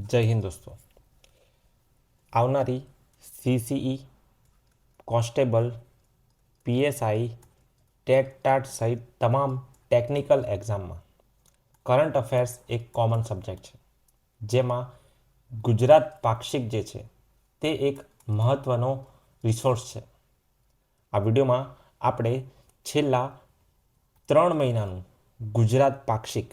જય હિન્દ દોસ્તો. આવનારી CCE, constable, PSI, TET TAT સહિત તમામ ટેકનિકલ એક્ઝામમાં કરંટ અફેર્સ એક કોમન સબ્જેક્ટ છે, જેમાં ગુજરાત પાક્ષિક જે છે તે એક મહત્ત્વનો રિસોર્સ છે. આ વિડીયોમાં આપણે છેલ્લા 3 મહિનાનું ગુજરાત પાક્ષિક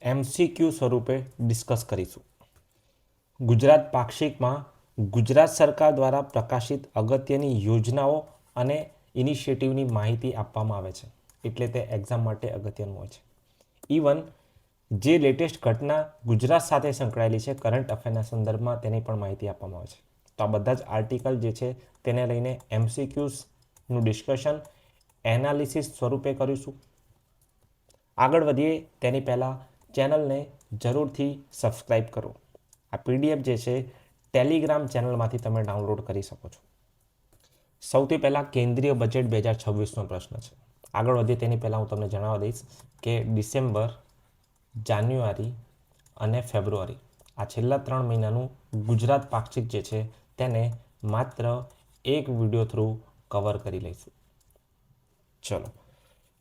MCQ સ્વરૂપે ડિસ્કસ કરીશું. ગુજરાત પાક્ષિકમાં ગુજરાત સરકાર દ્વારા પ્રકાશિત અગત્યની યોજનાઓ અને ઇનિશિયેટિવની માહિતી આપવામાં આવે છે, એટલે તે એક્ઝામ માટે અગત્યનું હોય છે. ઇવન જે લેટેસ્ટ ઘટના ગુજરાત સાથે સંકળાયેલી છે કરંટ અફેરના સંદર્ભમાં તેની પણ માહિતી આપવામાં આવે છે. તો આ બધા જ આર્ટિકલ જે છે તેને લઈને MCQsનું ડિસ્કશન એનાલિસિસ સ્વરૂપે કરીશું. આગળ વધીએ તેની પહેલાં ચેનલને જરૂરથી સબસ્ક્રાઈબ કરો. આ PDF જે છે ટેલિગ્રામ ચેનલમાંથી તમે ડાઉનલોડ કરી શકો છો. સૌથી પહેલાં કેન્દ્રીય બજેટ 2026નો પ્રશ્ન છે. આગળ વધીએ તેની પહેલાં હું તમને જણાવી દઈશ કે ડિસેમ્બર, જાન્યુઆરી અને ફેબ્રુઆરી આ છેલ્લા 3 મહિનાનું ગુજરાત પાક્ષિક જે છે તેને માત્ર એક વિડીયો થ્રુ કવર કરી લઈશું. ચલો,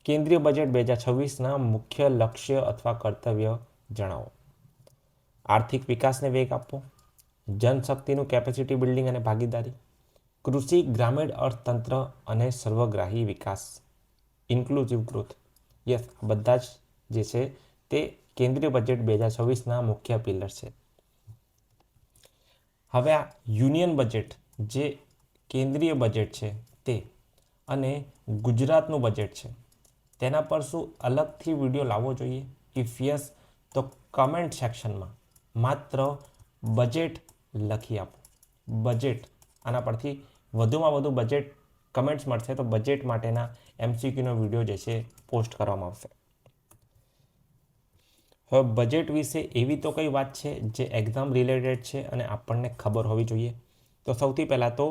કેન્દ્રીય બજેટ 2026ના મુખ્ય લક્ષ્ય અથવા કર્તવ્ય જણાવો. આર્થિક વિકાસને વેગ આપવો, જનશક્તિનું કેપેસિટી બિલ્ડિંગ અને ભાગીદારી, કૃષિ ગ્રામીણ અર્થતંત્ર અને સર્વગ્રાહી વિકાસ, ઇન્ક્લુઝિવ ગ્રોથ. યસ, બધા જ જે છે તે કેન્દ્રીય બજેટ 2026ના મુખ્ય પિલર છે. હવે આ યુનિયન બજેટ જે કેન્દ્રીય બજેટ છે તે અને ગુજરાતનું બજેટ છે તેના પર શું અલગથી વિડીયો લાવવો જોઈએ? ઇફ યસ તો કમેન્ટ સેક્શનમાં માત્ર બજેટ લખી આપો. બજેટ, આના પરથી વધુમાં વધુ બજેટ કમેન્ટ્સ મળશે તો બજેટ માટેના MCQનો વિડીયો જે છે પોસ્ટ કરવામાં આવશે. હવે બજેટ વિશે એવી તો કઈ વાત છે જે એક્ઝામ રિલેટેડ છે અને આપણને ખબર હોવી જોઈએ? તો સૌથી પહેલાં તો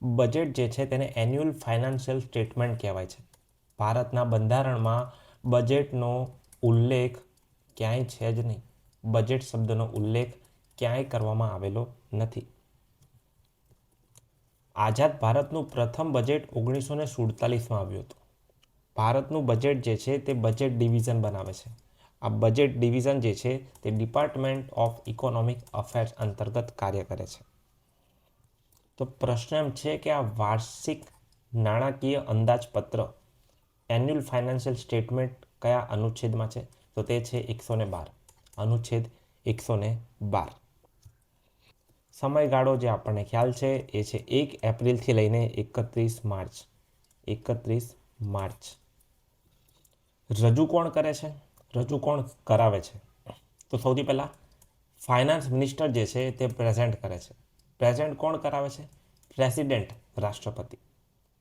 બજેટ જે છે તેને એન્યુઅલ ફાઇનાન્શિયલ સ્ટેટમેન્ટ કહેવાય છે. ભારતના બંધારણમાં બજેટનો ઉલ્લેખ ક્યાંય છે જ નહીં. બજેટ શબ્દનો ઉલ્લેખ ક્યાંય કરવામાં આવેલો નથી. આઝાદ ભારતનું પ્રથમ બજેટ 1947માં આવ્યું હતું. ભારતનું બજેટ જે છે તે બજેટ ડિવિઝન બનાવે છે. આ બજેટ ડિવિઝન જે છે તે ડિપાર્ટમેન્ટ ઓફ ઇકોનોમિક અફેર્સ અંતર્ગત કાર્ય કરે છે. તો પ્રશ્ન એમ છે કે આ વાર્ષિક નાણાકીય અંદાજપત્ર એન્યુઅલ ફાઇનાન્શિયલ સ્ટેટમેન્ટ કયા અનુચ્છેદમાં છે? તો તે છે 112, અનુચ્છેદ 112. સમયગાળો જે આપણને ખ્યાલ છે એ છે 1 એપ્રિલથી લઈને 31 માર્ચ. 31 માર્ચ. રજૂ કોણ કરે છે? રજૂ કોણ કરાવે છે? તો સૌથી પહેલાં ફાઇનાન્સ મિનિસ્ટર જે છે તે પ્રેઝન્ટ કરે છે. પ્રેઝન્ટ કોણ કરાવે છે? પ્રેસિડેન્ટ, રાષ્ટ્રપતિ.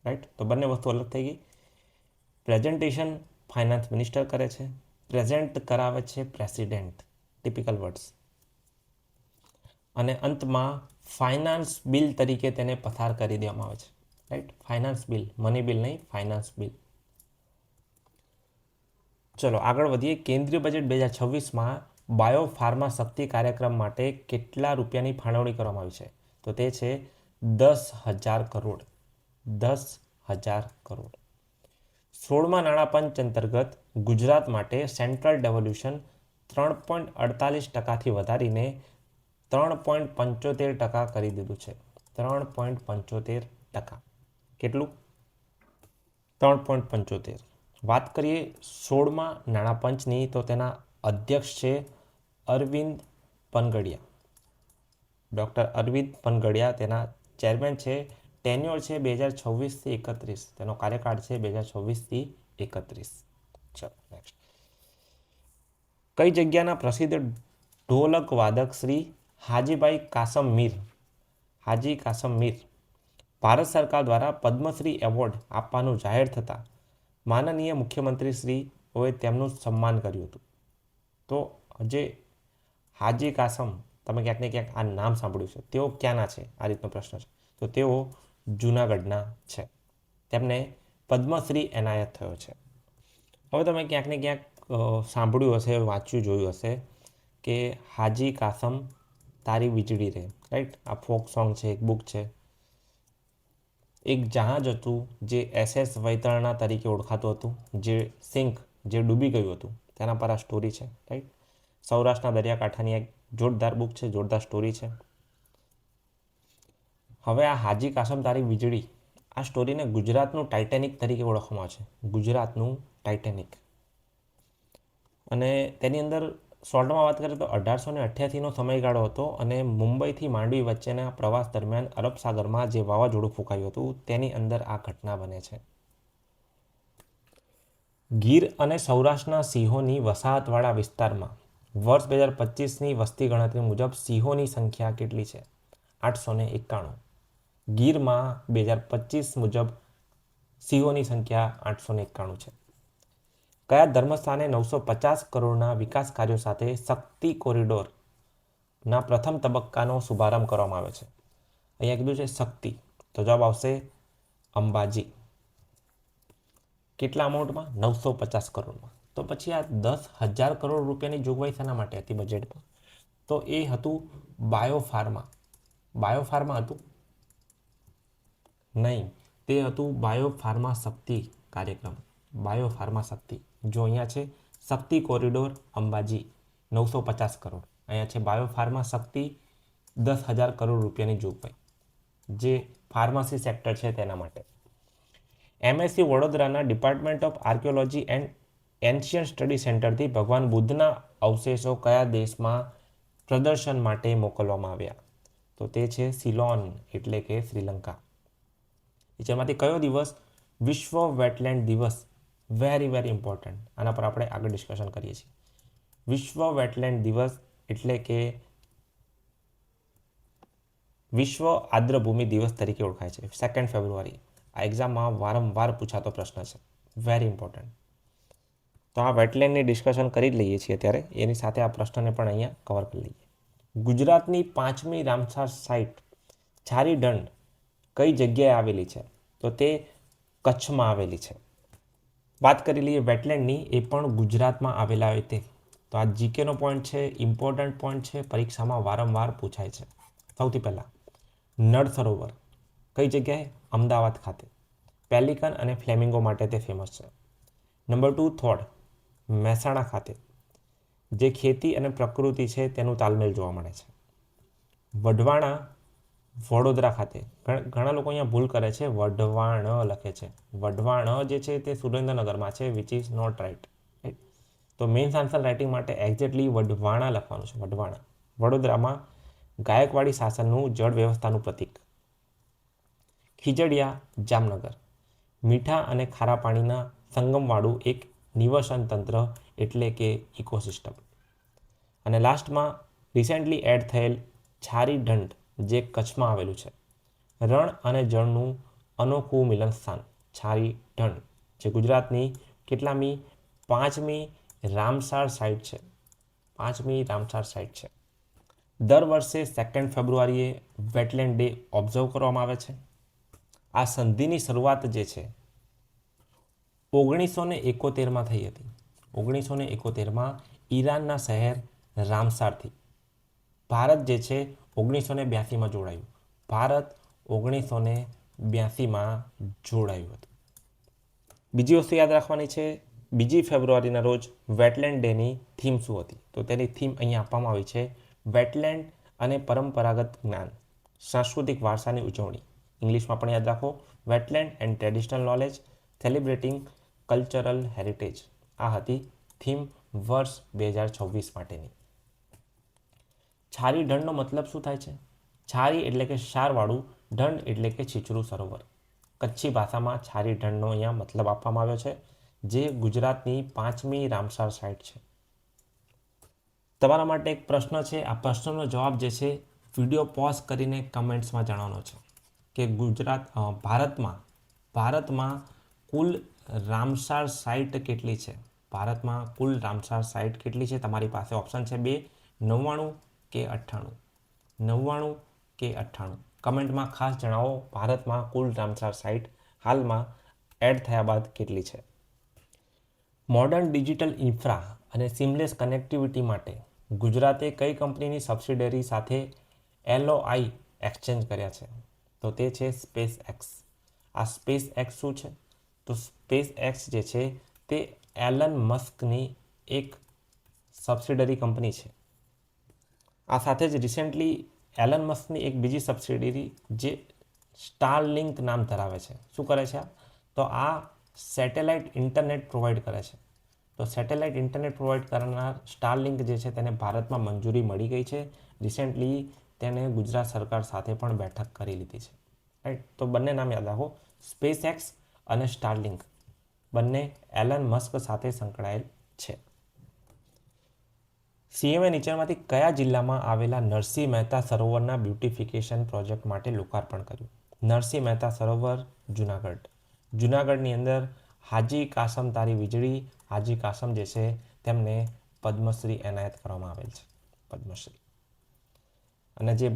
રાઈટ, તો બંને વસ્તુ અલગ થઈ ગઈ. પ્રેઝન્ટેશન ફાઇનાન્સ મિનિસ્ટર કરે છે, પ્રેઝન્ટ કરાવે છે પ્રેસિડેન્ટ. Typical words. અને અંતમાં ફાઇનાન્સ બિલ તરીકે તેને પસાર કરી દેવામાં આવે છે. Right, finance bill, money bill નહીં, ફાઇનાન્સ બિલ. ચલો આગળ વધીએ. કેન્દ્રીય બજેટ 2026માં બાયોફાર્મા શક્તિ કાર્યક્રમ માટે કેટલા રૂપિયાની ફાળવણી કરવામાં આવી છે? તો તે છે 10,000 કરોડ. 10,000 કરોડ. 16મા નાણાં પંચ અંતર્ગત ગુજરાત માટે સેન્ટ્રલ ડેવોલ્યુશન 3.48%થી વધારીને 3.75% કરી દીધું છે. 3.75%. કેટલું? 3.75. વાત કરીએ 16મા નાણાં પંચની તો તેના અધ્યક્ષ છે અરવિંદ પનગડિયા. ડૉક્ટર અરવિંદ પનગડિયા તેના ચેરમેન છે. ટેન્યોર છે 2026થી 31. તેનો કાર્યકાળ છે 2026થી 31. ચલો નેક્સ્ટ. કઈ જગ્યાના પ્રસિદ્ધ ઢોલક વાદક શ્રી હાજીભાઈ કાસમ મીર, હાજી કાસમ મીર ભારત સરકાર દ્વારા પદ્મશ્રી એવોર્ડ આપવાનું જાહેર થતાં માનનીય મુખ્યમંત્રીશ્રીઓએ તેમનું સન્માન કર્યું હતું. તો જે હાજી કાસમ, તમે ક્યાંક ને ક્યાંક આ નામ સાંભળ્યું છે, તેઓ ક્યાંના છે? આ રીતનો પ્રશ્ન છે. તો તેઓ જૂનાગઢના છે. તેમને પદ્મશ્રી એનાયત થયો છે. હવે તમે ક્યાંક ને ક્યાંક સાંભળ્યું હશે, વાંચ્યું, જોયું હશે કે હાજી કાસમ તારી વીજળી રે, રાઈટ. આ ફોક સોંગ છે, એક બુક છે. એક જહાજ હતું જે SS વૈતરણા તરીકે ઓળખાતું હતું, જે ડૂબી ગયું હતું, તેના પર આ સ્ટોરી છે, રાઈટ. સૌરાષ્ટ્રના દરિયાકાંઠાની એક જોરદાર બુક છે, જોરદાર સ્ટોરી છે. હવે આ હાજી કાસમ તારી વીજળી, આ સ્ટોરીને ગુજરાતનું ટાઇટેનિક તરીકે ઓળખવામાં આવે છે, ગુજરાતનું ટાઇટેનિક. અને તેની અંદર શોર્ટમાં વાત કરીએ તો 1888નો સમયગાળો હતો અને મુંબઈથી માંડવી વચ્ચેના પ્રવાસ દરમિયાન અરબ સાગરમાં જે વાવાઝોડું ફૂંકાયું હતું તેની અંદર આ ઘટના બને છે. ગીર અને સૌરાષ્ટ્રના સિંહોની વસાહતવાળા વિસ્તારમાં વર્ષ 2025ની વસ્તી ગણતરી મુજબ સિંહોની સંખ્યા કેટલી છે? 891. ગીરમાં 2025 મુજબ સિંહોની સંખ્યા 891 છે. કયા ધર્મસ્થાને 950 કરોડના વિકાસ કાર્યો સાથે શક્તિ કોરિડોરના પ્રથમ તબક્કાનો શુભારંભ કરવામાં આવ્યો છે? અહીંયા કીધું છે શક્તિ, તો જવાબ આવશે અંબાજી. કેટલા અમાઉન્ટમાં? 950 કરોડમાં. તો પછી આ 10,000 કરોડ રૂપિયાની જોગવાઈ શાના માટે હતી બજેટમાં? તો એ હતું બાયોફાર્મા હતું નહીં, તે હતું બાયોફાર્મા શક્તિ કાર્યક્રમ. બાયોફાર્મા શક્તિ. જો અહીંયા છે શક્તિ કોરિડોર અંબાજી 950 કરોડ, અહીંયા છે બાયોફાર્મા શક્તિ 10,000 કરોડ રૂપિયાની જોગવાઈ, જે ફાર્મસી સેક્ટર છે તેના માટે. MSc વડોદરાના department of archaeology and ancient study સેન્ટરથી ભગવાન બુદ્ધના અવશેષો કયા દેશમાં પ્રદર્શન માટે મોકલવામાં આવ્યા? તો તે છે સિલોન, એટલે કે શ્રીલંકા. જેમાંથી કયો દિવસ વિશ્વ વેટલેન્ડ દિવસ? Very important. આના પર આપણે આગળ ડિસ્કશન કરીએ છીએ. વિશ્વ વેટલેન્ડ દિવસ એટલે કે વિશ્વ આર્દ્રભૂમિ દિવસ તરીકે ઓળખાય છે, 2 ફેબ્રુઆરી. આ એક્ઝામમાં વારંવાર પૂછાતો પ્રશ્ન છે, વેરી ઇમ્પોર્ટન્ટ. તો આ વેટલેન્ડની ડિસ્કશન કરી લઈએ છીએ અત્યારે, એની સાથે આ પ્રશ્નને પણ અહીંયા કવર કરી લઈએ. ગુજરાતની 5મી રામસર સાઇટ છારી ઢંઢ કઈ જગ્યાએ આવેલી છે? તો તે કચ્છમાં આવેલી છે. વાત કરી લઈએ વેટલેન્ડની, એ પણ ગુજરાતમાં આવેલા હોય તે. તો આ જીકેનો પોઈન્ટ છે, ઇમ્પોર્ટન્ટ પોઈન્ટ છે, પરીક્ષામાં વારંવાર પૂછાય છે. સૌથી પહેલાં નળ સરોવર કઈ જગ્યાએ? અમદાવાદ ખાતે. પેલિકન અને ફ્લેમિંગો માટે તે ફેમસ છે. નંબર 2 થોડ મહેસાણા ખાતે, જે ખેતી અને પ્રકૃતિ છે તેનું તાલમેલ જોવા મળે છે. વઢવાણા વડોદરા ખાતે, ઘણા લોકો અહીંયા ભૂલ કરે છે, વઢવાણ લખે છે. વઢવાણ જે છે તે સુરેન્દ્રનગરમાં છે, વિચ ઇઝ નોટ રાઇટ. તો મેઇન્સ આન્સર રાઇટિંગ માટે એક્ઝેક્ટલી વઢવાણા લખવાનું છે, વઢવાણા. વડોદરામાં ગાયકવાડી શાસનનું જળ વ્યવસ્થાનું પ્રતીક. ખીજડીયા જામનગર, મીઠા અને ખારા પાણીના સંગમવાળું એક નિવસન તંત્ર એટલે કે ઇકોસિસ્ટમ. અને લાસ્ટમાં રિસેન્ટલી એડ થયેલ છારી ઢંઢ, જે કચ્છમાં આવેલું છે. રણ અને જળનું અનોખું મિલન સ્થાન છારી ઢંઢ, જે ગુજરાતની કેટલામી 5મી રામસાર સાઇટ છે. 5મી રામસાર સાઇટ છે. દર વર્ષે 2 ફેબ્રુઆરીએ વેટલેન્ડ ડે ઓબ્ઝર્વ કરવામાં આવે છે. આ સંધિની શરૂઆત જે છે 1971માં થઈ હતી. 1971માં ઈરાનના શહેર રામસારથી. ભારત જે છે 1982માં જોડાયું. ભારત 1982માં જોડાયું હતું. બીજી વસ્તુ યાદ રાખવાની છે, 2 ફેબ્રુઆરીના રોજ વેટલેન્ડ ડેની થીમ શું હતી? તો તેની થીમ અહીંયા આપવામાં આવી છે, વેટલેન્ડ અને પરંપરાગત જ્ઞાન, સાંસ્કૃતિક વારસાની ઉજવણી. ઇંગ્લિશમાં પણ યાદ રાખો, wetland and traditional knowledge celebrating cultural heritage. આ હતી થીમ વર્ષ 2026 માટેની. છારી ઢંઢનો મતલબ શું થાય છે? છારી એટલે કે ક્ષારવાળું, ઢંઢ એટલે કે છીછરું સરોવર. કચ્છી ભાષામાં છારી ઢંઢનો અહીંયા મતલબ આપવામાં આવ્યો છે, જે ગુજરાતની 5મી રામસાર સાઇટ છે. તમારા માટે એક પ્રશ્ન છે, આ પ્રશ્નનો જવાબ જે છે વિડીયો પોઝ કરીને કમેન્ટ્સમાં જણાવવાનો છે કે ભારતમાં કુલ રામસાર સાઇટ કેટલી છે? ભારતમાં કુલ રામસાર સાઇટ કેટલી છે? તમારી પાસે ઓપ્શન છે 2, 99 કે 98. 99 કે 98. કમેન્ટમાં ખાસ જણાવો ભારતમાં કુલ રામસાર સાઇટ હાલમાં એડ થયા બાદ કેટલી છે. મોડર્ન ડિજિટલ ઇન્ફ્રા અને સિમલેસ કનેક્ટિવિટી માટે ગુજરાતે કઈ કંપનીની સબસિડરી સાથે LOI એક્સચેન્જ કર્યા છે? તો તે છે સ્પેસ એક્સ. આ સ્પેસ એક્સ શું છે? તો સ્પેસ એક્સ જે છે તે એલન મસ્કની એક સબસિડરી કંપની છે. આ સાથે જ રિસેન્ટલી એલન મસ્કની એક બીજી સબસિડરી જે સ્ટારલિંક નામ ધરાવે છે, શું કરે છે? તો આ સેટેલાઇટ ઇન્ટરનેટ પ્રોવાઈડ કરે છે. તો સેટેલાઇટ ઇન્ટરનેટ પ્રોવાઈડ કરનાર સ્ટારલિંક જે છે તેને ભારતમાં મંજૂરી મળી ગઈ છે. રિસેન્ટલી તેને ગુજરાત સરકાર સાથે પણ બેઠક કરી લીધી છે. રાઈટ, તો બંને નામ યાદ રાખો, સ્પેસ એક્સ અને સ્ટારલિંક, બંને એલન મસ્ક સાથે સંકળાયેલ છે. સીએમએ નીચેમાંથી કયા જિલ્લામાં આવેલા નરસિંહ મહેતા સરોવરના બ્યુટિફિકેશન પ્રોજેક્ટ માટે લોકાર્પણ કર્યું? નરસિંહ મહેતા સરોવર, જુનાગઢ. જુનાગઢની અંદર હાજી કાસમ તારી વીજળી, હાજી કાસમ જે છે તેમને પદ્મશ્રી એનાયત કરવામાં આવેલ છે, પદ્મશ્રી. અને જે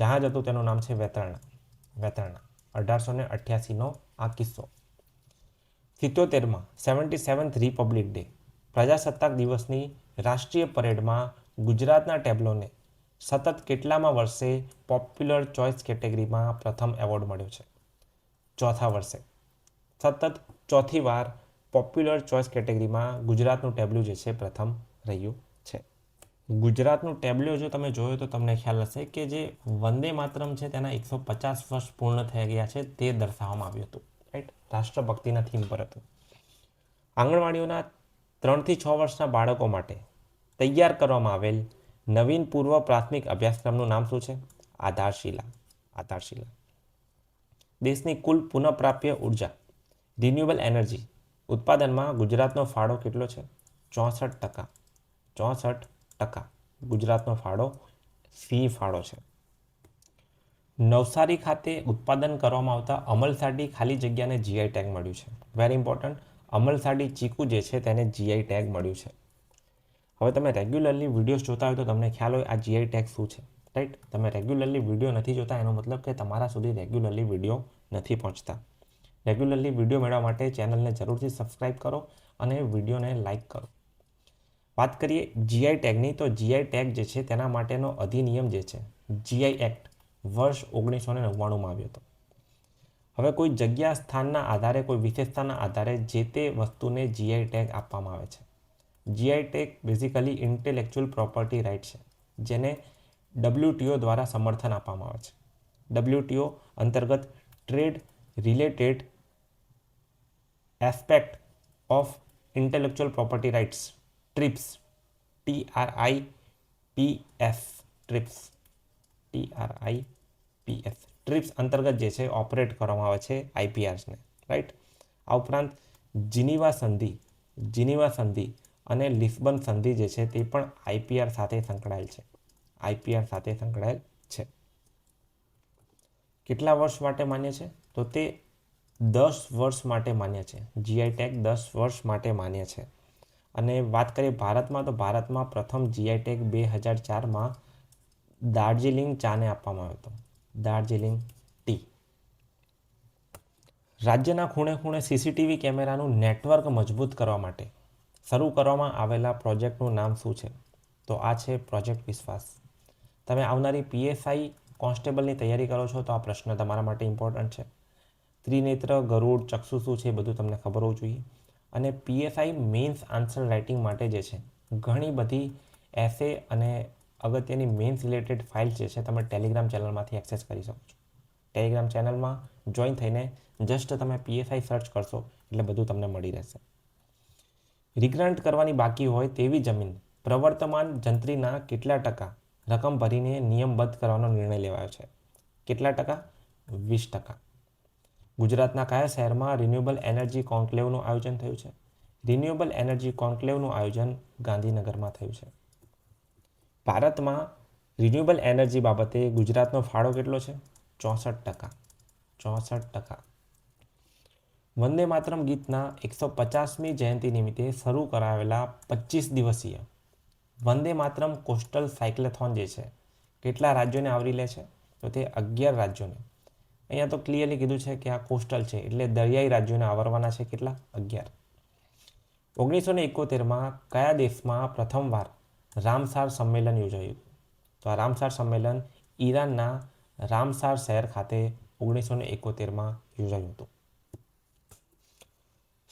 જહાજ હતું તેનું નામ છે વેતરણા. 1888નો આ કિસ્સો. 77માં 77th રિપબ્લિક ડે, પ્રજાસત્તાક દિવસની રાષ્ટ્રીય પરેડમાં ગુજરાતના ટેબ્લોને સતત કેટલામાં વર્ષે પોપ્યુલર ચોઇસ કેટેગરીમાં પ્રથમ એવોર્ડ મળ્યો છે? ચોથા વર્ષે. સતત ચોથી વાર પોપ્યુલર ચોઇસ કેટેગરીમાં ગુજરાતનું ટેબ્લું જે છે પ્રથમ રહ્યું છે. ગુજરાતનું ટેબ્લ્યુ જો તમે જોયો તો તમને ખ્યાલ હશે કે જે વંદે માતરમ છે તેના 150 વર્ષ પૂર્ણ થઈ ગયા છે તે દર્શાવવામાં આવ્યું હતું. રાઈટ, રાષ્ટ્રભક્તિના થીમ પર હતું. આંગણવાડીઓના 3 થી 6 વર્ષના બાળકો માટે તૈયાર કરવામાં આવેલ નવીન પૂર્વ પ્રાથમિક અભ્યાસક્રમનું નામ શું છે? આધારશિલા. આધારશિલા. દેશની કુલ પુનઃપ્રાપ્ય ઉર્જા, રિન્યુએબલ એનર્જી ઉત્પાદનમાં ગુજરાતનો ફાળો કેટલો છે? 64%. 64% ગુજરાતનો ફાળો સિંહ ફાળો છે. નવસારી ખાતે ઉત્પાદન કરવામાં આવતા અમલસાડી ખાલી જગ્યાને જીઆઈ ટેગ મળ્યું છે. વેરી ઇમ્પોર્ટન્ટ, અમલસાડી ચીકુ જે છે તેને જીઆઈ ટેગ મળ્યું છે. હવે તમે રેગ્યુલરલી વિડીયોઝ જોતા હોય તો તમને ખ્યાલ હોય આ જીઆઈ ટેગ શું છે. રાઈટ, તમે રેગ્યુલરલી વિડીયો નથી જોતા એનો મતલબ કે તમારા સુધી રેગ્યુલરલી વિડીયો નથી પહોંચતા. રેગ્યુલરલી વિડીયો મેળવવા માટે ચેનલને જરૂરથી સબસ્ક્રાઈબ કરો અને વિડીયોને લાઇક કરો. વાત કરીએ જીઆઈ ટેગની, તો જીઆઈ ટેગ જે છે તેના માટેનો અધિનિયમ જે છે જીઆઈ એક્ટ વર્ષ 1999માં આવ્યો હતો. હવે કોઈ જગ્યા સ્થાનના આધારે, કોઈ વિશેષતાના આધારે જે તે વસ્તુને જીઆઈ ટેગ આપવામાં આવે છે. GI tag basically intellectual property right છે જેને WTO દ્વારા સમર્થન આપવામાં આવે છે. WTO અંતર્ગત trade related aspect of intellectual property rights, TRIPS, TRIPS, TRIPS અંતર્ગત જે છે ઓપરેટ કરવામાં આવે છે આઈપીઆરને. રાઈટ, આ ઉપરાંત જીનીવા સંધિ અને લિસ્બન સંધિ જે છે તે પણ આઈપીઆર સાથે સંકળાયેલ છે. કેટલા વર્ષ માટે માન્ય છે? તો તે 10 વર્ષ માટે માન્ય છે. જીઆઈ ટેગ 10 વર્ષ માટે માન્ય છે. અને વાત કરીએ ભારતમાં, તો ભારતમાં પ્રથમ જીઆઈ ટેગ 2004માં દાર્જિલિંગ ચાને આપવામાં આવ્યો હતો. દાર્જિલિંગ ટી. રાજ્યના ખૂણે ખૂણે સીસીટીવી કેમેરાનું નેટવર્ક મજબૂત કરવા માટે શરૂ કરવામાં આવેલા પ્રોજેક્ટનું નામ શું છે? તો આ છે પ્રોજેક્ટ વિશ્વાસ. તમે આવનારી PSI કોન્સ્ટેબલની તૈયારી કરો છો તો આ પ્રશ્ન તમારા માટે ઇમ્પોર્ટન્ટ છે. ત્રિનેત્ર, ગરુડ, ચક્ષુ શું છે એ બધું તમને ખબર હોવું જોઈએ. અને PSI મેન્સ આન્સર રાઇટિંગ માટે જે છે ઘણી બધી એસે અને અગત્યની મેન્સ રિલેટેડ ફાઇલ્સ જે છે તમે ટેલિગ્રામ ચેનલમાંથી એક્સેસ કરી શકો છો. ટેલિગ્રામ ચેનલમાં જોઈન થઈને જસ્ટ તમે PSI સર્ચ કરશો એટલે બધું તમને મળી રહેશે. રિગ્રાન્ટ કરવાની બાકી હોય તેવી જમીન પ્રવર્તમાન જંત્રીના કેટલા ટકા રકમ ભરીને નિયમબદ્ધ કરવાનો નિર્ણય લેવાયો છે? કેટલા ટકા? 20%. ગુજરાતના કયા શહેરમાં રિન્યુએબલ એનર્જી કોન્ક્લેવનું આયોજન થયું છે? રિન્યુએબલ એનર્જી કોન્ક્લેવનું આયોજન ગાંધીનગરમાં થયું છે. ભારતમાં રિન્યુએબલ એનર્જી બાબતે ગુજરાતનો ફાળો કેટલો છે? 64%. 64%. વંદે માતરમ ગીતના 150મી જયંતિ નિમિત્તે શરૂ કરાવેલા 25 દિવસીય વંદે માતરમ કોસ્ટલ સાયક્લેથોન જે છે કેટલા રાજ્યોને આવરી લે છે? તો તે 11 રાજ્યોને. અહીંયા તો ક્લિયરલી કીધું છે કે આ કોસ્ટલ છે એટલે દરિયાઈ રાજ્યોને આવરવાના છે. કેટલા? 11. 1971માં કયા દેશમાં પ્રથમવાર રામસાર સંમેલન યોજાયું? તો આ રામસાર સંમેલન ઈરાનના રામસાર શહેર ખાતે 1971માં યોજાયું હતું.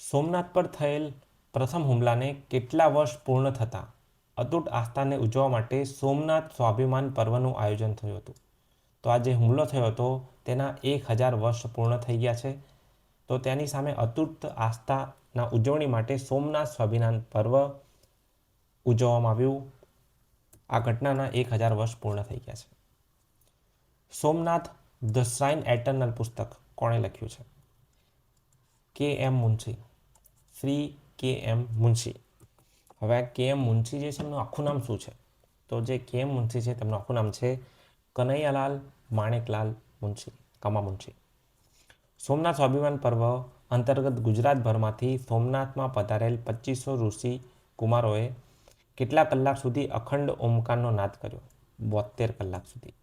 સોમનાથ પર થયેલ પ્રથમ હુમલાને કેટલા વર્ષ પૂર્ણ થતાં અતૂટ આસ્થાને ઉજવવા માટે સોમનાથ સ્વાભિમાન પર્વનું આયોજન થયું હતું? તો આ જે હુમલો થયો હતો તેના 1000 વર્ષ પૂર્ણ થઈ ગયા છે. તો તેની સામે અતૂટ આસ્થાના ઉજવણી માટે સોમનાથ સ્વાભિમાન પર્વ ઉજવવામાં આવ્યું. આ ઘટનાના 1000 વર્ષ પૂર્ણ થઈ ગયા છે. સોમનાથ ધ શ્રાઇન એટર્નલ પુસ્તક કોણે લખ્યું છે? કે.એમ. મુનશી, શ્રી કે.એમ. મુનશી. હવે આ કે.એમ. મુનશી જે છે એમનું આખું નામ શું છે? તો જે કે.એમ. મુનશી છે તેમનું આખું નામ છે કનૈયાલાલ માણેકલાલ મુનશી, કમા મુનશી. સોમનાથ સ્વાભિમાન પર્વ અંતર્ગત ગુજરાતભરમાંથી સોમનાથમાં પધારેલ 2500 ઋષિ કુમારોએ કેટલા કલાક સુધી અખંડ ઓમકારનો નાદ કર્યો? 72 કલાક સુધી.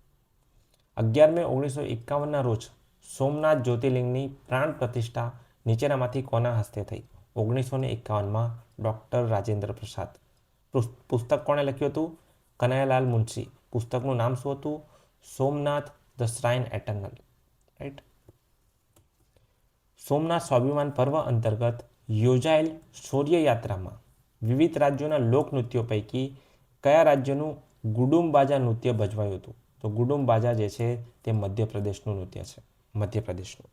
11 મે 1951ના રોજ સોમનાથ જ્યોતિર્લિંગની પ્રાણ પ્રતિષ્ઠા નીચેનામાંથી કોના હસ્તે થઈ? 1951માં ડૉક્ટર રાજેન્દ્ર પ્રસાદ. પુસ્તક કોણે લખ્યું હતું? કનૈયાલાલ મુનશી. પુસ્તકનું નામ શું હતું? Somnath the shrine eternal. Right. Somnath સ્વાભિમાન પર્વ અંતર્ગત યોજાયેલ શૌર્યયાત્રામાં વિવિધ રાજ્યોના લોકનૃત્યો પૈકી કયા રાજ્યનું ગુડુમ્બાજા નૃત્ય ભજવાયું હતું? તો ગુડુમ્બાજા જે છે તે મધ્યપ્રદેશનું નૃત્ય છે, મધ્યપ્રદેશનું.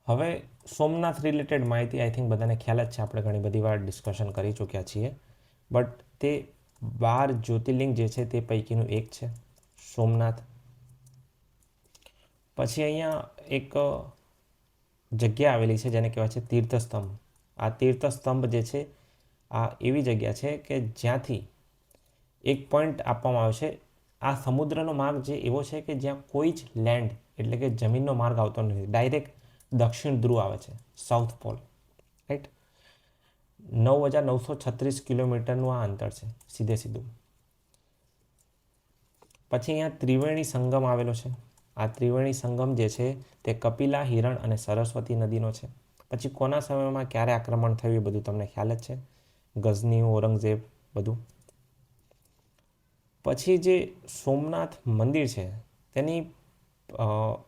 હવે સોમનાથ રિલેટેડ માહિતી આઈ થિંક બધાને ખ્યાલ જ છે, આપણે ઘણી બધી વાર ડિસ્કશન કરી ચૂક્યા છીએ. બટ તે 12 જ્યોતિર્લિંગ જે છે તે પૈકીનું એક છે સોમનાથ. પછી અહીંયા એક જગ્યા આવેલી છે જેને કહેવાય છે તીર્થસ્તંભ. આ તીર્થસ્તંભ જે છે આ એવી જગ્યા છે કે જ્યાંથી એક પોઈન્ટ આપવામાં આવે છે. આ સમુદ્રનો માર્ગ જે એવો છે કે જ્યાં કોઈ જ લેન્ડ એટલે કે જમીનનો માર્ગ આવતો નથી. ડાયરેક્ટ દક્ષિણ ધ્રુવ આવે છે, સાઉથ પોલ. રાઈટ. 9936 કિલોમીટરનું આ અંતર છે સીધે સીધું. પછી અહીંયા ત્રિવેણી સંગમ આવેલો છે. આ ત્રિવેણી સંગમ જે છે તે કપિલા, હિરણ અને સરસ્વતી નદીનો છે. પછી કોના સમયમાં ક્યારે આક્રમણ થયું એ બધું તમને ખ્યાલ જ છે, ગઝની, ઔરંગઝેબ બધું. પછી જે સોમનાથ મંદિર છે તેની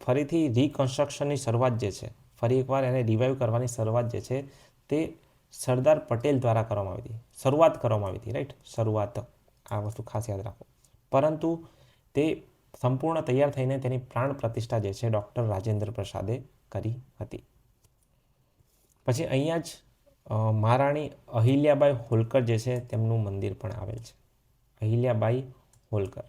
ફરીથી રિકન્સ્ટ્રક્શનની શરૂઆત જે છે, ફરી એકવાર એને રિવાઇવ કરવાની શરૂઆત જે છે તે સરદાર પટેલ દ્વારા કરવામાં આવી હતી. શરૂઆત કરવામાં આવી હતી. રાઈટ, શરૂઆત. આ વસ્તુ ખાસ યાદ રાખો. પરંતુ તે સંપૂર્ણ તૈયાર થઈને તેની પ્રાણ પ્રતિષ્ઠા જે છે ડૉક્ટર રાજેન્દ્ર પ્રસાદે કરી હતી. પછી અહીંયા જ મહારાણી અહિલ્યાબાઈ હોલકર જે છે તેમનું મંદિર પણ આવેલ છે. અહિલ્યાબાઈ હોલકર.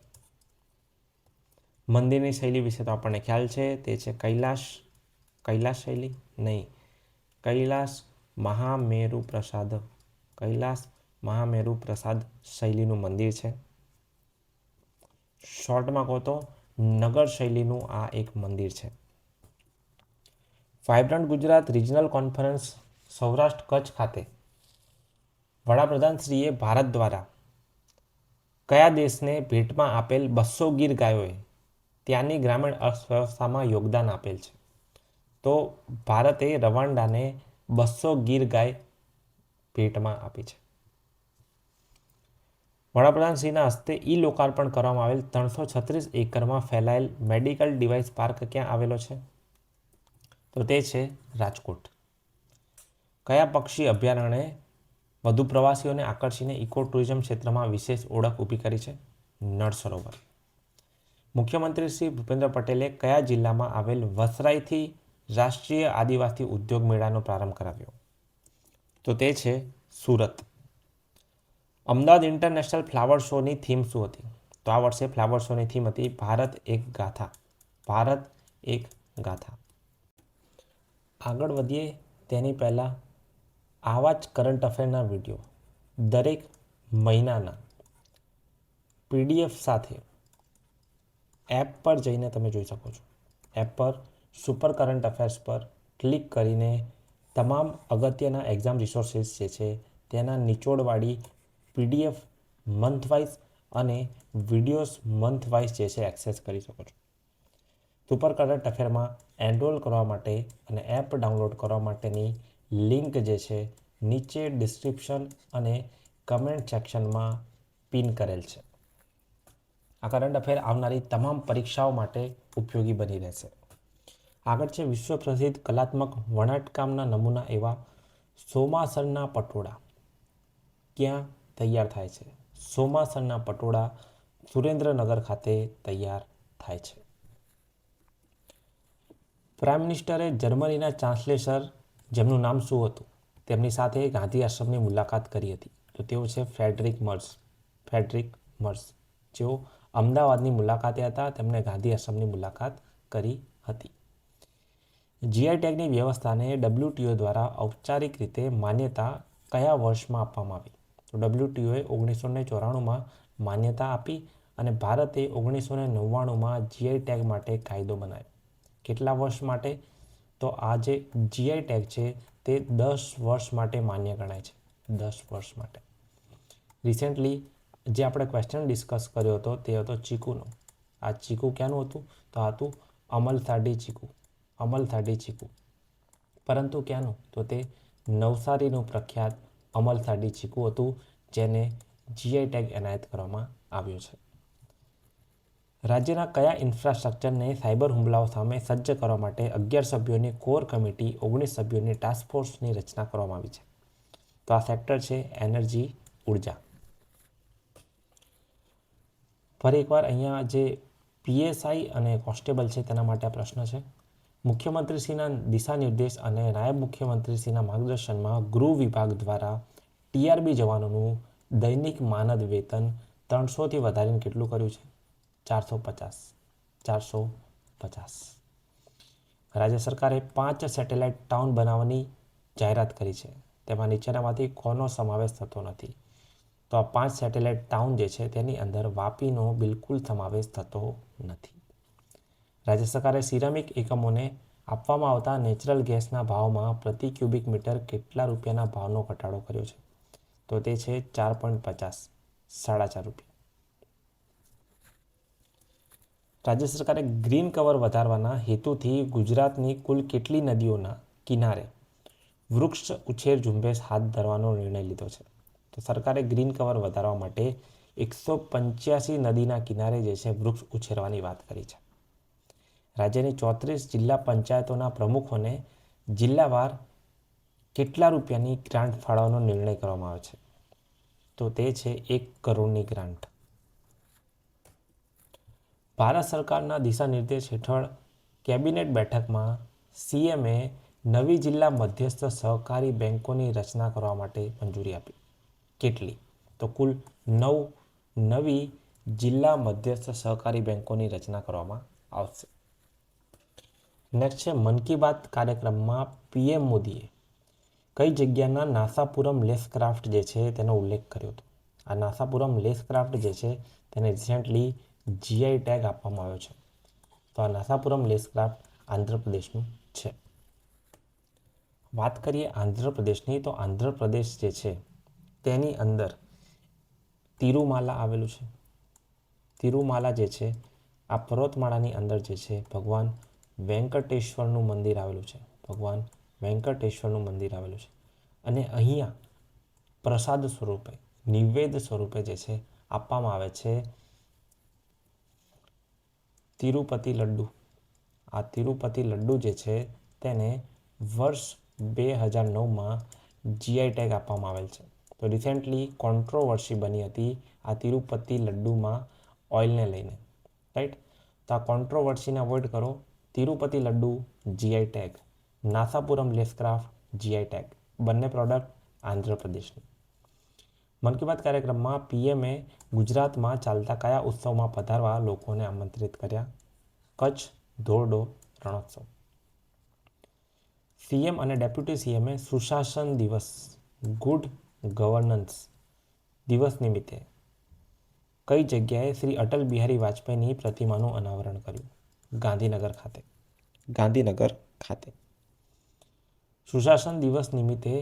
મંદિરની શૈલી વિશે તો આપણને ખ્યાલ છે, તે છે કૈલાશ શૈલી નહીં, કૈલાસ મહામેરુ પ્રસાદ. કૈલાસ મહામેરુ પ્રસાદ શૈલીનું મંદિર છે. શોર્ટમાં કહો તો નગર શૈલીનું આ એક મંદિર છે. Vibrant Gujarat regional conference Saurashtra Kutch ખાતે વડાપ્રધાનશ્રીએ ભારત દ્વારા કયા દેશને ભેટમાં આપેલ 200 ગીર ગાયોએ ત્યાંની ગ્રામીણ અર્થવ્યવસ્થામાં યોગદાન આપેલ છે? તો ભારતે રવાંડાને 200 ગીર ગાય ભેટમાં આપી છે. વડાપ્રધાનશ્રીના હસ્તે ઈ લોકાર્પણ કરવામાં આવેલ 336 એકરમાં ફેલાયેલ મેડિકલ ડિવાઇસ પાર્ક ક્યાં આવેલો છે? તો તે છે રાજકોટ. કયા પક્ષી અભયારણ્યે વધુ પ્રવાસીઓને આકર્ષીને ઇકો ટુરિઝમ ક્ષેત્રમાં વિશેષ ઓળખ ઊભી કરી છે? નળ સરોવર. મુખ્યમંત્રી શ્રી ભૂપેન્દ્ર પટેલે કયા જિલ્લામાં આવેલ વસરાઈથી રાષ્ટ્રીય આદિવાસી ઉદ્યોગ મેળાનો પ્રારંભ કરાવ્યો? તો તે છે સુરત. અમદાવાદ ઇન્ટરનેશનલ ફ્લાવર શોની થીમ શું હતી? તો આ વર્ષે ફ્લાવર શોની થીમ હતી ભારત એક ગાથા. ભારત એક ગાથા. આગળ વધીએ તેની પહેલાં આવા જ કરંટ અફેરના વિડીયો દરેક મહિનાના PDF સાથે એપ પર જઈને તમે જોઈ શકો છો. એપ પર સુપર કરંટ અફેર્સ પર ક્લિક કરીને તમામ અગત્યના એક્ઝામ રિસોર્સિસ જે છે તેના નિચોડવાળી PDF મંથવાઇઝ અને વિડીયોઝ મંથવાઇઝ જે છે એક્સેસ કરી શકો છો. સુપર કરંટ અફેરમાં એનરોલ કરવા માટે અને એપ ડાઉનલોડ કરવા માટેની લિંક જે છે નીચે ડિસ્ક્રિપ્શન અને કમેન્ટ સેક્શનમાં પિન કરેલ છે. આ કરંટ અફેર આવનારી તમામ પરીક્ષાઓ માટે ઉપયોગી બની રહેશે. આગળ છે વિશ્વ પ્રસિદ્ધ કલાત્મક વણાટકામના નમૂના એવા સોમાસરના પટોળા ક્યાં તૈયાર થાય છે? સોમાસરના પટોળા સુરેન્દ્રનગર ખાતે તૈયાર થાય છે. પ્રાઇમ મિનિસ્ટરે જર્મનીના ચાન્સેલર જેમનું નામ શું હતું તેમની સાથે ગાંધી આશ્રમની મુલાકાત કરી હતી? તો તેઓ છે ફ્રેડરિક મર્સ. જેઓ અમદાવાદની મુલાકાતે હતા તેમણે ગાંધી આશ્રમની મુલાકાત કરી હતી. જીઆઈ ટેગની વ્યવસ્થાને WTO દ્વારા ઔપચારિક રીતે માન્યતા કયા વર્ષમાં આપવામાં આવી? તો WTOએ 1994માં માન્યતા આપી અને ભારતે 1999માં જીઆઈ ટેગ માટે કાયદો બનાવ્યો. કેટલા વર્ષ માટે? તો આ જે જીઆઈ ટેગ છે તે 10 વર્ષ માટે માન્ય ગણાય છે. 10 વર્ષ માટે. રિસેન્ટલી જે આપણે ક્વેશ્ચન ડિસ્કસ કર્યો હતો તે હતો ચીકુનો. આ ચીકુ ક્યાંનું હતું? તો આ હતું અમલસાડી ચીકુ. પરંતુ ક્યાંનું? તો તે નવસારીનું પ્રખ્યાત અમલસાડી ચીકુ હતું જેને જીઆઈ ટેગ એનાયત કરવામાં આવ્યો છે. રાજ્યના કયા ઇન્ફ્રાસ્ટ્રક્ચરને સાયબર હુમલાઓ સામે સજ્જ કરવા માટે 11 સભ્યોની કોર કમિટી 19 સભ્યોની ટાસ્ક ફોર્સની રચના કરવામાં આવી છે? તો આ સેક્ટર છે એનર્જી ઉર્જા. ફરી એકવાર અહીંયા જે પીએસઆઈ અને કોન્સ્ટેબલ છે તેના માટે આ પ્રશ્ન છે. મુખ્યમંત્રીશ્રીના દિશા નિર્દેશ અને નાયબ મુખ્યમંત્રીશ્રીના માર્ગદર્શનમાં ગૃહ વિભાગ દ્વારા ટીઆરબી જવાનોનું દૈનિક માનદ વેતન 300થી વધારીને કેટલું કર્યું છે? 450. રાજ્ય સરકારે 5 સેટેલાઇટ ટાઉન બનાવવાની જાહેરાત કરી છે. તેમાં નીચેનામાંથી કોનો સમાવેશ થતો નથી? તો આ 5 સેટેલાઇટ ટાઉન જે છે તેની અંદર વાપીનો બિલકુલ સમાવેશ થતો નથી. રાજ્ય સરકારે સિરામિક એકમોને આપવામાં આવતા નેચરલ ગેસના ભાવમાં પ્રતિ ક્યુબિક મીટર કેટલા રૂપિયાના ભાવનો ઘટાડો કર્યો છે? તો તે છે 4.50, 4.5 રૂપિયા. રાજ્ય સરકારે ગ્રીન કવર વધારવાના હેતુથી ગુજરાતની કુલ કેટલી નદીઓના કિનારે વૃક્ષ ઉછેર ઝુંબેશ હાથ ધરવાનો નિર્ણય લીધો છે? તો સરકારે ગ્રીન કવર વધારવા માટે 185 નદીના કિનારે જે છે વૃક્ષ ઉછેરવાની વાત કરી છે. રાજ્યની 34 જિલ્લા પંચાયતોના પ્રમુખોને જિલ્લાવાર કેટલા રૂપિયાની ગ્રાન્ટ ફાળવવાનો નિર્ણય કરવામાં આવે છે? તો તે છે 1 કરોડની ગ્રાન્ટ. ભારત સરકારના દિશા નિર્દેશ હેઠળ કેબિનેટ બેઠકમાં સીએમએ નવી જિલ્લા મધ્યસ્થ સહકારી બેંકોની રચના કરવા માટે મંજૂરી આપી. કેટલી? તો કુલ 9 નવી જિલ્લા મધ્યસ્થ સહકારી બેંકોની રચના કરવામાં આવશે. નેક્સ્ટ છે મન કી બાત કાર્યક્રમમાં પીએમ મોદીએ કઈ જગ્યાના નાસાપુરમ લેસક્રાફ્ટ જે છે તેનો ઉલ્લેખ કર્યો હતો? આ નાસાપુરમ લેસક્રાફ્ટ જે છે તેને રિસેન્ટલી જીઆઈ ટેગ આપવામાં આવ્યો છે. તો આ નાસાપુરમ લેસક્રાફ્ટ આંધ્રપ્રદેશનું છે. વાત કરીએ આંધ્રપ્રદેશની તો આંધ્રપ્રદેશ જે છે તેની અંદર તિરુમાલા આવેલું છે. તિરુમાલા જે છે આ પર્વતમાળાની અંદર જે છે ભગવાન વેંકટેશ્વરનું મંદિર આવેલું છે. અને અહીંયા પ્રસાદ સ્વરૂપે નિવેદ્ય સ્વરૂપે જે છે આપવામાં આવે છે તિરુપતિ લડ્ડુ. આ તિરુપતિ લડ્ડુ જે છે તેને વર્ષ 2009માં જીઆઈ ટેગ આપવામાં આવેલ છે. તો રિસેન્ટલી કોન્ટ્રોવર્સી બની હતી આ તિરુપતિ લડ્ડુમાં ઓઇલને લઈને, રાઈટ? તો આ કોન્ટ્રોવર્સીને અવોઇડ કરો. Tirupati laddu GI tag, Narsapuram lacecraft GI tag, બંને પ્રોડક્ટ આંધ્રપ્રદેશની. મન કી બાત કાર્યક્રમમાં પીએમએ ગુજરાતમાં ચાલતા કયા ઉત્સવમાં પધારવા લોકોને આમંત્રિત કર્યા? કચ્છ ધોરડો રણોત્સવ. સીએમ અને ડેપ્યુટી સીએમએ સુશાસન દિવસ ગુડ ગવર્નન્સ દિવસ નિમિત્તે કઈ જગ્યાએ શ્રી અટલ બિહારી વાજપેયીની પ્રતિમાનું અનાવરણ કર્યું? ગાંધીનગર ખાતે. સુશાસન દિવસ નિમિત્તે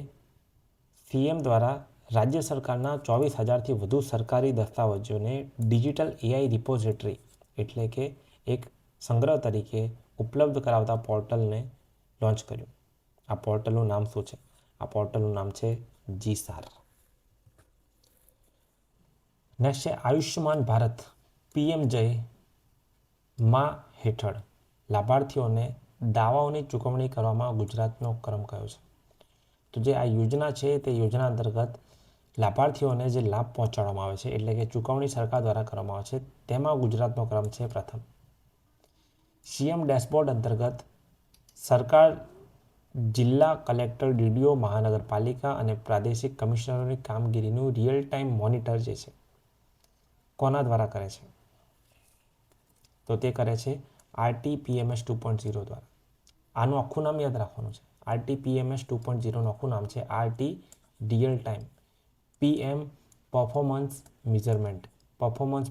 સીએમ દ્વારા રાજ્ય સરકારના 24,000થી વધુ સરકારી દસ્તાવેજોને ડિજિટલ એઆઈ રિપોઝિટરી એટલે કે એક સંગ્રહ તરીકે ઉપલબ્ધ કરાવતા પોર્ટલને લોન્ચ કર્યું. આ પોર્ટલનું નામ શું છે? આ પોર્ટલનું નામ છે જીસાર. નેક્સ્ટ છે આયુષ્યમાન ભારત પીએમજય માં હેઠળ લાભાર્થીઓને દાવાઓની ચૂકવણી કરવામાં ગુજરાતનો ક્રમ કયો છે? તો જે આ યોજના છે તે યોજના અંતર્ગત લાભાર્થીઓને જે લાભ પહોંચાડવામાં આવે છે એટલે કે ચૂકવણી સરકાર દ્વારા કરવામાં આવે છે તેમાં ગુજરાતનો ક્રમ છે પ્રથમ. સીએમ ડેશબોર્ડ અંતર્ગત સરકાર જિલ્લા કલેક્ટર, ડીડીઓ, મહાનગરપાલિકા અને પ્રાદેશિક કમિશનરોની કામગીરીનું રિયલ ટાઈમ મોનિટર જે છે કોના દ્વારા કરે છે? તો તે કરે છે RTPMS 2.0 દ્વારા. આનું આખું નામ યાદ રાખવાનું છે. RTPMS 2.0નું આખું નામ છે RT real time, PM performance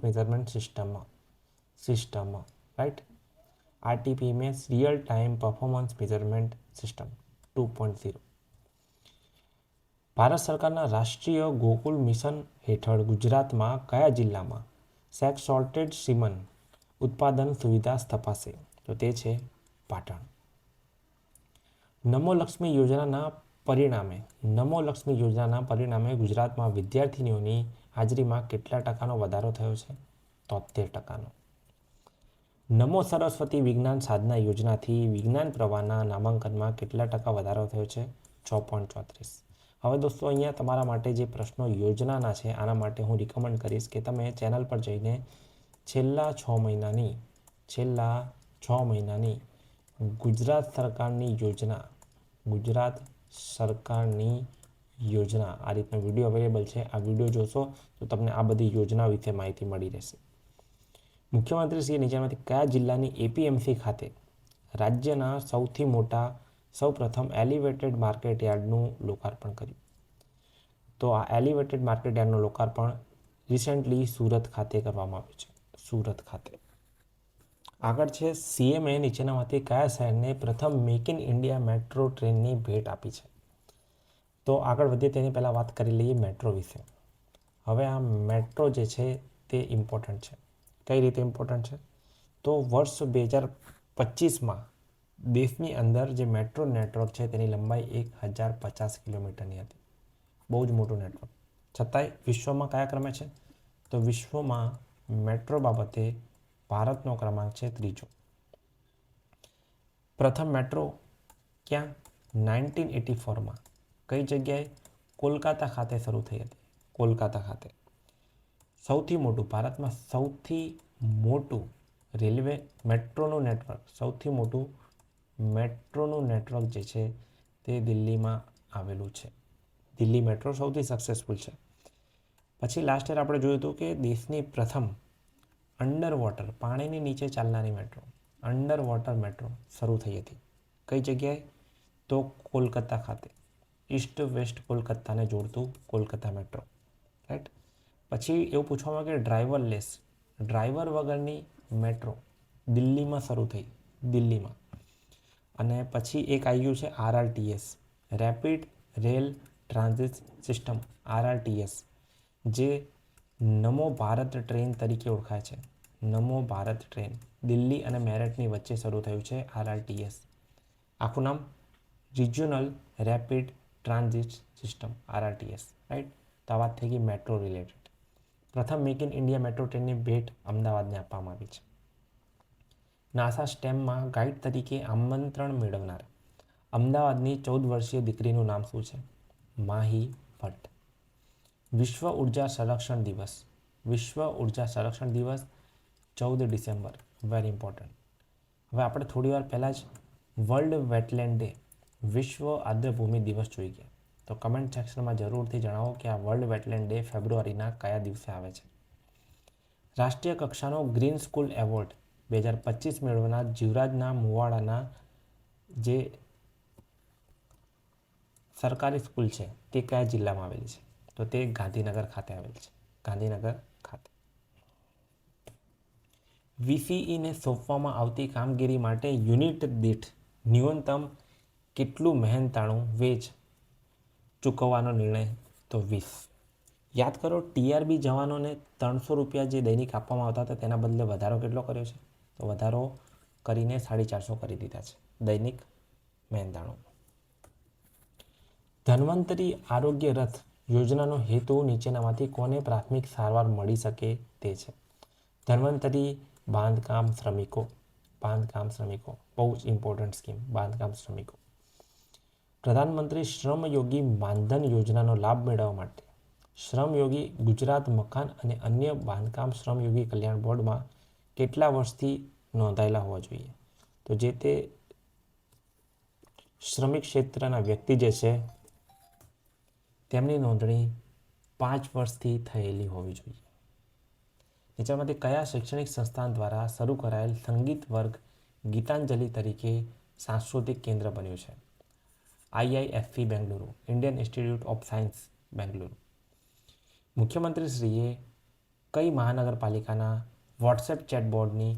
measurement સિસ્ટમમાં right. RTPMS real time performance measurement system 2.0. Bharat સરકારના રાષ્ટ્રીય ગોકુલ મિશન હેઠળ ગુજરાતમાં કયા જિલ્લામાં સેક્સ સોર્ટેડ સીમન ઉત્પાદન સુવિધા સ્થપાશે? તો તે છે પાટણ. નમો લક્ષ્મી યોજનાના પરિણામે ગુજરાતમાં વિદ્યાર્થીનીઓની હાજરીમાં કેટલા ટકાનો વધારો થયો છે? 73%. નમો સરસ્વતી વિજ્ઞાન સાધના યોજનાથી વિજ્ઞાન પ્રવાહના નામાંકનમાં કેટલા ટકા વધારો થયો છે? 6.34. હવે દોસ્તો અહીંયા તમારા માટે જે પ્રશ્નો યોજનાના છે આના માટે હું રિકમેન્ડ કરીશ કે તમે ચેનલ પર જઈને છેલ્લા 6 મહિનાની ગુજરાત સરકારની યોજના આ રીતનો વિડીયો અવેલેબલ છે. આ વિડીયો જોશો તો તમને આ બધી યોજના વિશે માહિતી મળી રહેશે. મુખ્યમંત્રીશ્રીએ નીચેનામાંથી કયા જિલ્લાની એપીએમસી ખાતે રાજ્યના સૌપ્રથમ એલિવેટેડ માર્કેટ યાર્ડનું લોકાર્પણ કર્યું? તો આ એલિવેટેડ માર્કેટ યાર્ડનું લોકાર્પણ રિસેન્ટલી સુરત ખાતે કરવામાં આવ્યું છે. સુરત ખાતે. આગળ છે સીએમએ નીચેનામાંથી કયા શહેરને પ્રથમ મેક ઇન ઇન્ડિયા મેટ્રો ટ્રેનની ભેટ આપી છે? તો આગળ વધીએ તેની પહેલાં વાત કરી લઈએ મેટ્રો વિશે. હવે આ મેટ્રો જે છે તે ઇમ્પોર્ટન્ટ છે. કઈ રીતે ઇમ્પોર્ટન્ટ છે? તો વર્ષ 2025માં દેશની અંદર જે મેટ્રો નેટવર્ક છે તેની લંબાઈ 1050 કિલોમીટરની હતી. બહુ જ મોટું નેટવર્ક. છતાંય વિશ્વમાં કયા ક્રમે છે? તો વિશ્વમાં મેટ્રો બાબતે ભારતનો ક્રમાંક છે 3જો. પ્રથમ મેટ્રો ક્યાં? 1984માં કઈ જગ્યાએ? કોલકાતા ખાતે શરૂ થઈ હતી. કોલકાતા ખાતે. ભારતમાં સૌથી મોટું મેટ્રોનું નેટવર્ક જે છે તે દિલ્હીમાં આવેલું છે. દિલ્હી મેટ્રો સૌથી સક્સેસફુલ છે. પછી લાસ્ટ યર આપણે જોયું હતું કે દેશની પ્રથમ અંડર વોટર પાણીની નીચે ચાલનારી મેટ્રો શરૂ થઈ હતી. કઈ જગ્યાએ? તો કોલકાતા ખાતે. ઈસ્ટ વેસ્ટ કોલકાતાને જોડતું કોલકાતા મેટ્રો રાઈટ. પછી એવું પૂછવામાં કે ડ્રાઈવર વગરની મેટ્રો દિલ્હીમાં શરૂ થઈ. દિલ્હીમાં. અને પછી એક આવી ગયું છે RRTS, rapid rail transit system. RRTS જે નમો ભારત ટ્રેન તરીકે ઓળખાય છે. નમો ભારત ટ્રેન દિલ્હી અને મેરઠની વચ્ચે શરૂ થયું છે RRTS. આખું નામ regional rapid transit system RRTS right. તો આ વાત થઈ ગઈ મેટ્રો રિલેટેડ. પ્રથમ મેક ઇન ઇન્ડિયા મેટ્રો ટ્રેનની ભેટ અમદાવાદને આપવામાં આવી છે. નાસા સ્ટેમમાં ગાઈડ તરીકે આમંત્રણ મેળવનાર અમદાવાદની 14 વર્ષીય દીકરીનું નામ શું છે? માહી ભટ્ટ. વિશ્વ ઉર્જા સંરક્ષણ દિવસ 14 ડિસેમ્બર. Very important. હવે આપણે થોડી વાર પહેલાં જ વર્લ્ડ વેટલેન્ડ ડે વિશ્વ આર્દ્રભૂમિ દિવસ જોઈ ગયા. તો કમેન્ટ સેક્શનમાં જરૂરથી જણાવો કે આ વર્લ્ડ વેટલેન્ડ ડે ફેબ્રુઆરીના કયા દિવસે આવે છે? રાષ્ટ્રીય કક્ષાનો ગ્રીન સ્કૂલ એવોર્ડ 2025 મેળવનાર જીવરાજના મુવાડાના જે સરકારી સ્કૂલ છે તે કયા જિલ્લામાં આવેલી છે? તો તે ગાંધીનગર ખાતે આવેલી છે. ગાંધીનગર ખાતે. VCEને સોંપવામાં આવતી કામગીરી માટે યુનિટ દીઠ ન્યૂનતમ કેટલું મહેનતાણું વેજ ચૂકવવાનો નિર્ણય? તો 20. યાદ કરો TRB જવાનોને 300 રૂપિયા જે દૈનિક આપવામાં આવતા હતા તેના બદલે વધારો કેટલો કર્યો છે? તો વધારો કરીને 450 કરી દીધા છે દૈનિક મહેનતાણું. ધન્વંતરી આરોગ્ય રથ યોજનાનો હેતુ નીચેનામાંથી કોને પ્રાથમિક સારવાર મળી શકે તે છે. ધન્વંતરી બાંધકામ શ્રમિકો બહુ જ ઇમ્પોર્ટન્ટ સ્કીમ. બાંધકામ શ્રમિકો. પ્રધાનમંત્રી શ્રમયોગી માનધન યોજનાનો લાભ મેળવવા માટે શ્રમયોગી ગુજરાત મકાન અને અન્ય બાંધકામ શ્રમયોગી કલ્યાણ બોર્ડમાં કેટલા વર્ષથી નોંધાયેલા હોવા જોઈએ? તો જે તે શ્રમિક ક્ષેત્રના વ્યક્તિ જે છે તેમની નોંધણી 5 વર્ષથી થયેલી હોવી જોઈએ. નીચેમાંથી કયા શૈક્ષણિક સંસ્થાન દ્વારા શરૂ કરાયેલ સંગીત વર્ગ ગીતાંજલિ તરીકે સાંસ્કૃતિક કેન્દ્ર બન્યું છે? IISc Bengaluru, Indian institute of science Bengaluru. મુખ્યમંત્રીશ્રીએ કઈ મહાનગરપાલિકાના વોટ્સએપ ચેટબોર્ડની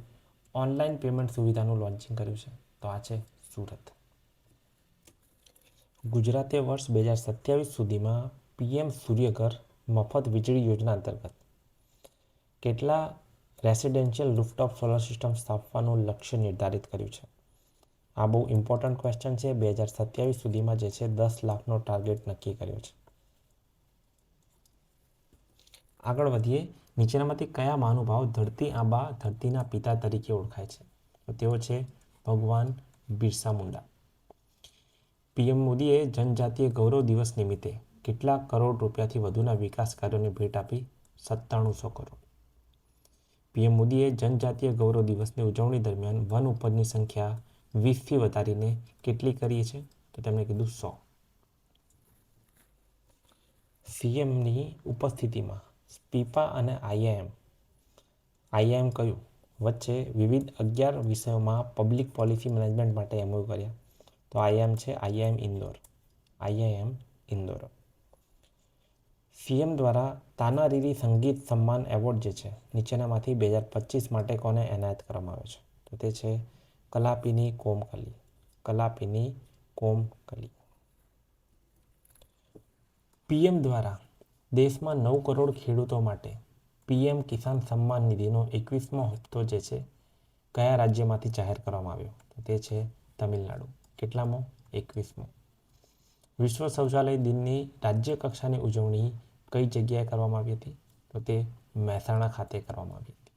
ઓનલાઈન પેમેન્ટ સુવિધાનું લોન્ચિંગ કર્યું છે? તો આ છે સુરત. ગુજરાતે વર્ષ 2027 સુધીમાં PM સૂર્યઘર મફત વીજળી યોજના અંતર્ગત કેટલા રેસિડેન્શિયલ રૂફટોપ સોલર સિસ્ટમ સ્થાપવાનું લક્ષ્ય નિર્ધારિત કર્યું છે? આ બહુ ઇમ્પોર્ટન્ટ ક્વેશ્ચન છે. 2027 સુધીમાં જે છે 10 લાખનો ટાર્ગેટ નક્કી કર્યો છે. આગળ વધીએ. નીચેનામાંથી કયા મહાનુભાવ ધરતી આંબા ધરતીના પિતા તરીકે ઓળખાય છે? તો તેઓ છે ભગવાન બિરસા મુંડા. PM મોદીએ જનજાતીય ગૌરવ દિવસ નિમિત્તે કેટલા કરોડ રૂપિયાથી વધુના વિકાસ કાર્યોની ભેટ આપી? 9700 કરોડ. PM મોદીએ જનજાતીય ગૌરવ દિવસની ઉજવણી દરમિયાન વન ઉપજની સંખ્યા 20થી વધારીને કેટલી કરી છે? તો તેમણે કીધું 100. CMની ઉપસ્થિતિમાં સ્પીપા અને IIM કયું વચ્ચે વિવિધ 11 વિષયોમાં પબ્લિક પોલિસી મેનેજમેન્ટ માટે MOU કર્યા? તો IIM છે IIM ઇન્દોર. CM દ્વારા તાનારીરી સંગીત સન્માન એવોર્ડ જે છે નીચેનામાંથી 2025 માટે કોને એનાયત કરવામાં આવ્યો છે? તો તે છે કલાપિની કોમકલી. PM દ્વારા દેશમાં 9 કરોડ ખેડૂતો માટે PM કિસાન સન્માન નિધિનો 21મો હપ્તો જે છે કયા રાજ્યમાંથી જાહેર કરવામાં આવ્યો? તો તે છે તમિલનાડુ. કેટલામો? 21મો. વિશ્વ શૌચાલય દિનની રાજ્ય કક્ષાની ઉજવણી કઈ જગ્યાએ કરવામાં આવી હતી? તો તે મહેસાણા ખાતે કરવામાં આવી હતી.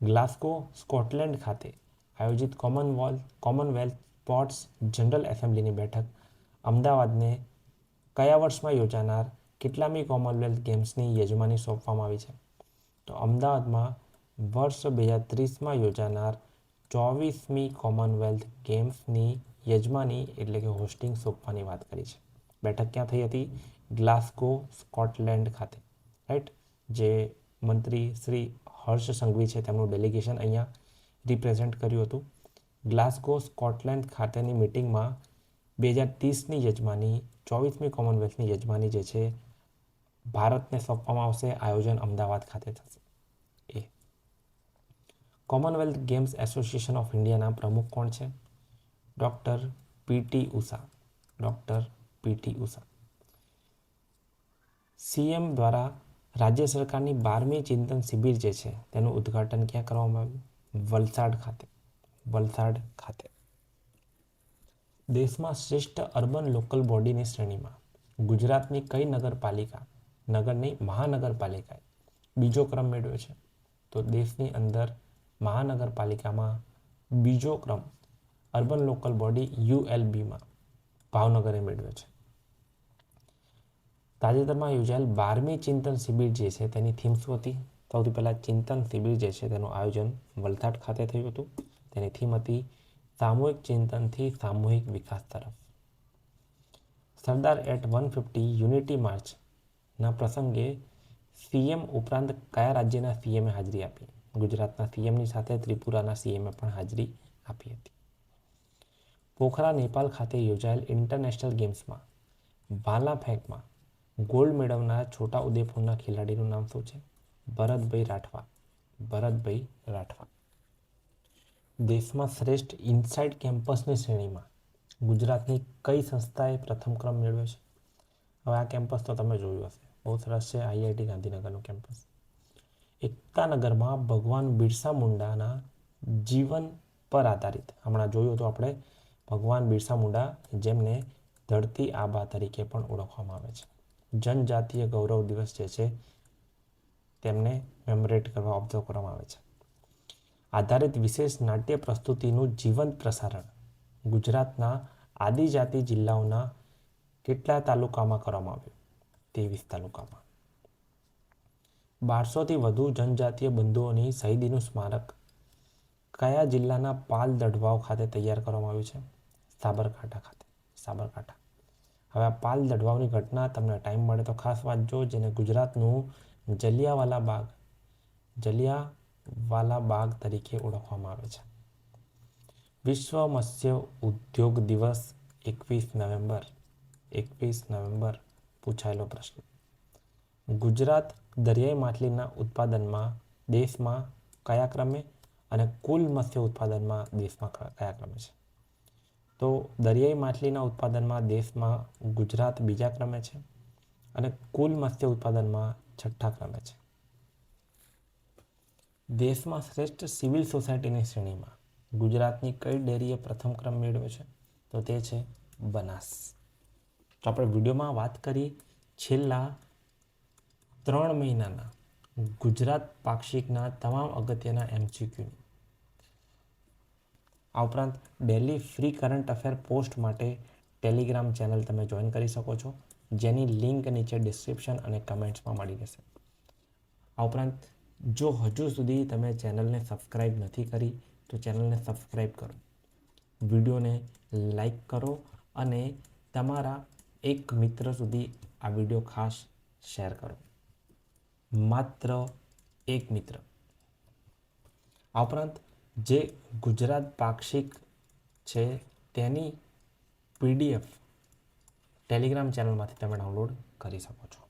ગ્લાસ્ગો સ્કોટલેન્ડ ખાતે આયોજિત કોમનવેલ્થ સ્પોર્ટ્સ જનરલ એસેમ્બલીની બેઠક અમદાવાદને કયા વર્ષમાં યોજાનાર કેટલામી કોમનવેલ્થ ગેમ્સની યજમાની સોંપવામાં આવી છે? તો અમદાવાદમાં વર્ષ 2030માં યોજાનાર 24મી કોમનવેલ્થ ગેમ્સની યજમાની એટલે કે હોસ્ટિંગ સોંપવાની વાત કરી છે. બેઠક ક્યાં થઈ હતી? ગ્લાસ્ગો સ્કોટલેન્ડ ખાતે. રાઈટ. જે મંત્રી શ્રી હર્ષ સંઘવી છે તેમનું ડેલિગેશન અહીંયા રિપ્રેઝેન્ટ કર્યું હતું. ગ્લાસ્ગો સ્કોટલેન્ડ ખાતેની મિટિંગમાં 2030ની યજમાની 24મી કોમનવેલ્થની યજમાની જે છે ભારતને સોંપવામાં આવશે. આયોજન અમદાવાદ ખાતે થશે. કોમનવેલ્થ ગેમ્સ એસોસિએશન ઓફ ઇન્ડિયાના પ્રમુખ કોણ છે? Doctor PT Usha. CM દ્વારા રાજ્ય સરકારની 12મી ચિંતન શિબિર જે છે તેનું ઉદ્ઘાટન ક્યાં કરવામાં આવ્યું? વલસાડ ખાતે. દેશમાં શ્રેષ્ઠ અર્બન લોકલ બોડીની શ્રેણીમાં ગુજરાતની કઈ મહાનગરપાલિકાએ બીજો ક્રમ મેળવ્યો છે? તો દેશની અંદર મહાનગરપાલિકામાં બીજો ક્રમ અર્બન લોકલ બોડી ULBમાં ભાવનગરે મેળવ્યો છે. તાજેતરમાં યોજાયેલ 12મી ચિંતન શિબિર જે છે તેની થીમ શું હતી? સૌથી પહેલાં ચિંતન શિબિર જે છે તેનું આયોજન વલસાડ ખાતે થયું હતું. તેની થીમ હતી સામૂહિક ચિંતનથી સામૂહિક વિકાસ તરફ. સરદાર એટ 150 યુનિટી માર્ચના પ્રસંગે CM ઉપરાંત કયા રાજ્યના CMએ હાજરી આપી? ગુજરાતના CMની સાથે ત્રિપુરાના CMએ પણ હાજરી આપી હતી. પોખરા નેપાલ ખાતે યોજાયેલ ઇન્ટરનેશનલ ગેમ્સમાં ભાલા ફેંકમાં ગોલ્ડ મેળવનાર છોટાઉદેપુરના ખેલાડીનું નામ શું છે? ભરતભાઈ રાઠવા. દેશમાં શ્રેષ્ઠ ઇનસાઇડ કેમ્પસની શ્રેણીમાં ગુજરાતની કઈ સંસ્થાએ પ્રથમ ક્રમ મેળવ્યો છે? હવે આ કેમ્પસ તો તમે જોયું હશે, બહુ સરસ છે. IIT ગાંધીનગરનું campus. એકતાનગરમાં ભગવાન બિરસા મુંડાના જીવન પર આધારિત, હમણાં જોયું હતું આપણે, ભગવાન બિરસા મુંડા જેમને ધરતી આબા તરીકે પણ ઓળખવામાં આવે છે, જનજાતીય ગૌરવ દિવસ જે છે તેમને મેમોરેટ કરવા ઓબ્ઝર્વ કરવામાં આવે છે. આધારિત વિશેષ નાટ્ય પ્રસ્તુતિનું જીવંત પ્રસારણ ગુજરાતના આદિજાતિ જિલ્લાઓના કેટલા તાલુકામાં કરવામાં આવ્યું? 23 તાલુકામાં. 1200થી વધુ જનજાતીય બંધુઓની શહીદીનું સ્મારક કયા જિલ્લાના પાલ દડવાવ ખાતે તૈયાર કરવામાં આવ્યું છે? સાબરકાંઠા ખાતે. સાબરકાંઠા. હવે આ પાલ દડવાવની ઘટના તમને ટાઈમ મળે તો ખાસ વાંચજો, જેને ગુજરાતનું જલિયાવાલા બાગ તરીકે ઓળખવામાં આવે છે. વિશ્વ મત્સ્ય ઉદ્યોગ દિવસ 21 નવેમ્બર પૂછાયેલો પ્રશ્ન. ગુજરાત દરિયાઈ માછલીના ઉત્પાદનમાં દેશમાં કયા ક્રમે અને કુલ મત્સ્ય ઉત્પાદનમાં દેશમાં કયા ક્રમે છે? તો દરિયાઈ માછલીના ઉત્પાદનમાં દેશમાં ગુજરાત બીજા ક્રમે છે અને કુલ મત્સ્ય ઉત્પાદનમાં છઠ્ઠા ક્રમે છે. દેશમાં શ્રેષ્ઠ સિવિલ સોસાયટીની શ્રેણીમાં ગુજરાતની કઈ ડેરીએ પ્રથમ ક્રમ મેળવ્યો છે? તો તે છે બનાસ. તો આપણે વિડીયોમાં વાત કરી છેલ્લા 3 મહિનાના ગુજરાત પાક્ષિકના તમામ અગત્યના MCQની. આ ઉપરાંત daily free current affair post માટે ટેલિગ્રામ ચેનલ તમે જોઈન કરી શકો છો, જેની લિંક નીચે ડિસ્ક્રિપ્શન અને કમેન્ટ્સમાં મળી રહેશે. આ ઉપરાંત જો હજુ સુધી તમે ચેનલને સબસ્ક્રાઈબ નથી કરી તો ચેનલને સબસ્ક્રાઈબ કરો, વિડીયોને લાઈક કરો અને તમારા એક મિત્ર સુધી આ વિડીયો ખાસ શેર કરો. માત્ર એક મિત્ર. આ ઉપરાંત જે ગુજરાત પાક્ષિક છે તેની PDF ટેલિગ્રામ ચેનલમાંથી તમે ડાઉનલોડ કરી શકો છો.